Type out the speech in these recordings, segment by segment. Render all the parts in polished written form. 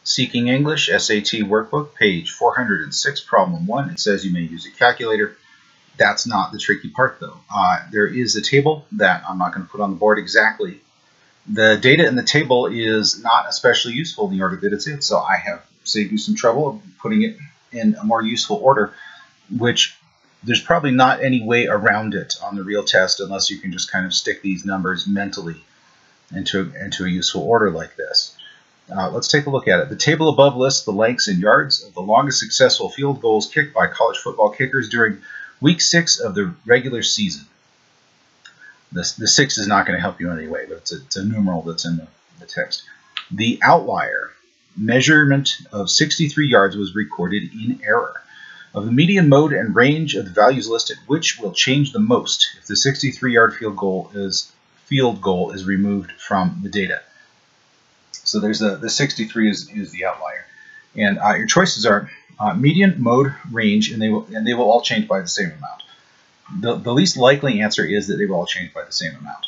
Seeking English, S.A.T. Workbook, page 406, problem 1. It says you may use a calculator. That's not the tricky part, though. There is a table that I'm not going to put on the board exactly. The data in the table is not especially useful in the order that it's in, so I have saved you some trouble of putting it in a more useful order, which there's probably not any way around it on the real test unless you can just kind of stick these numbers mentally into a useful order like this. Let's take a look at it. The table above lists the lengths in yards of the longest successful field goals kicked by college football kickers during week 6 of the regular season. The 6 is not going to help you in any way, but it's a numeral that's in the text. The outlier measurement of 63 yards was recorded in error. Of the median, mode, and range of the values listed, which will change the most if the 63-yard field goal is removed from the data? So there's the 63 is the outlier, and your choices are median, mode, range, and they will all change by the same amount. The least likely answer is that they will all change by the same amount,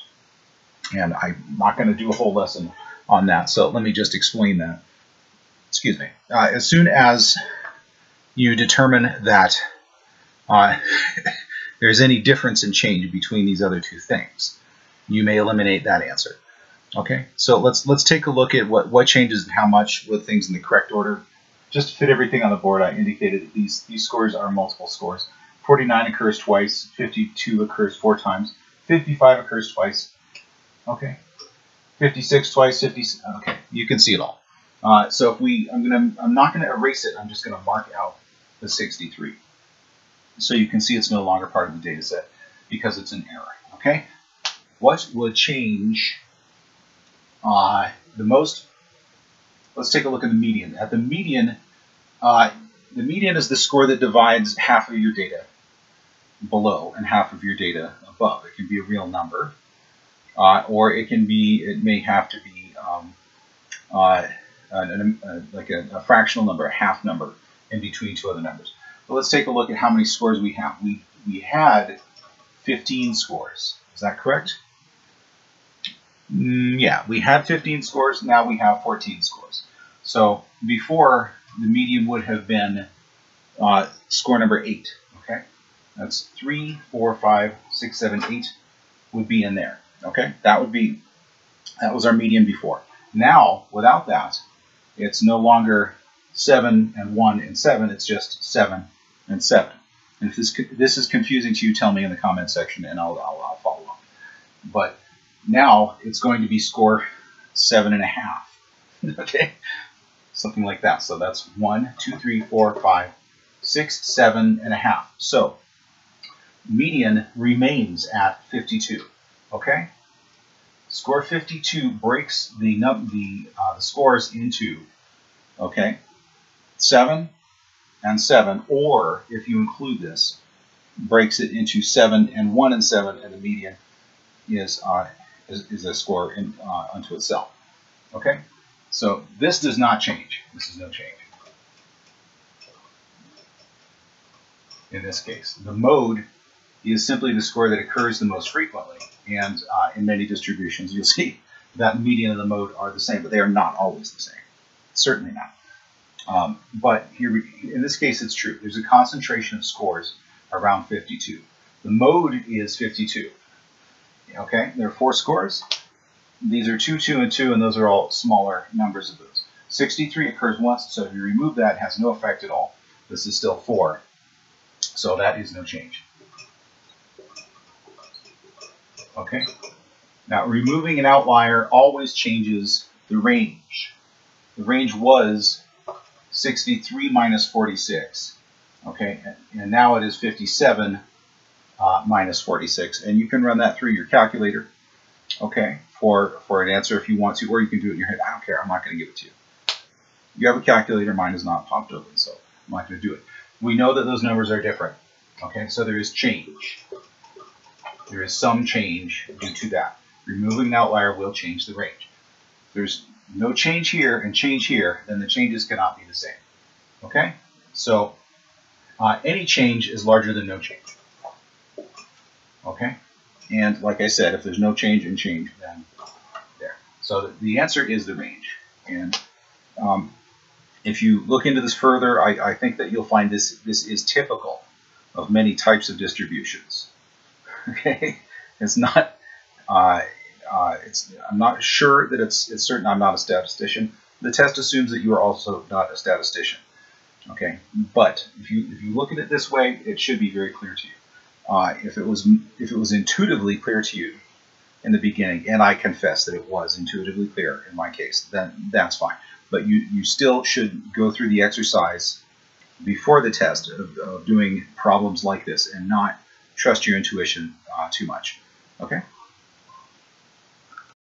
and I'm not going to do a whole lesson on that. So let me just explain that. Excuse me. As soon as you determine that there's any difference in change between these other two things, you may eliminate that answer. Okay, so let's take a look at what changes and how much with things in the correct order. Just to fit everything on the board, I indicated that these scores are multiple scores. 49 occurs twice, 52 occurs 4 times, 55 occurs twice. Okay, 56 twice, 50. Okay, you can see it all. So if I'm not gonna erase it. I'm just gonna mark out the 63, so you can see it's no longer part of the data set because it's an error. Okay, what would change the most? Let's take a look at the median. At the median is the score that divides half of your data below and half of your data above. It can be a real number, or it may have to be like a fractional number, a half number in between two other numbers. But let's take a look at how many scores we have. We had 15 scores. Is that correct? Yeah, we had 15 scores. Now we have 14 scores. So before, the median would have been score number 8. Okay, that's 3, 4, 5, 6, 7, 8 would be in there. Okay, that was our median before. Now, without that, it's no longer 7 and 1 and 7. It's just 7 and 7. And if this is confusing to you, tell me in the comment section, and I'll follow up. But now it's going to be score 7.5. Okay, something like that. So that's 1, 2, 3, 4, 5, 6, 7.5. So median remains at 52. Okay, score 52 breaks the scores into 7 and 7, or if you include this, breaks it into 7 and 1 and 7, and the median is a score unto itself. Okay, so this does not change. This is no change. In this case, the mode is simply the score that occurs the most frequently, and in many distributions you'll see that median and the mode are the same, but they are not always the same. Certainly not. But here, in this case, it's true. There's a concentration of scores around 52. The mode is 52. Okay, there are 4 scores. These are 2, 2, and 2, and those are all smaller numbers of those. 63 occurs once, so if you remove that, it has no effect at all. This is still 4, so that is no change. Okay, now removing an outlier always changes the range. The range was 63 minus 46. Okay, and now it is 57 minus 46, and you can run that through your calculator, okay, for an answer if you want to, or you can do it in your head. I don't care. I'm not going to give it to you. You have a calculator. Mine is not popped open, so I'm not going to do it. We know that those numbers are different. Okay, so there is change. There is some change due to that. Removing an outlier will change the range. If there's no change here and change here, then the changes cannot be the same. Okay, so any change is larger than no change. Okay, and like I said, if there's no change and change, then there. So the answer is the range. And If you look into this further, I think that you'll find this is typical of many types of distributions. Okay, it's not. I'm not sure that it's certain. I'm not a statistician. The test assumes that you are also not a statistician. Okay, but if you look at it this way, it should be very clear to you. If it was intuitively clear to you in the beginning, and I confess that it was intuitively clear in my case, then that's fine. But you still should go through the exercise before the test of doing problems like this and not trust your intuition too much. Okay.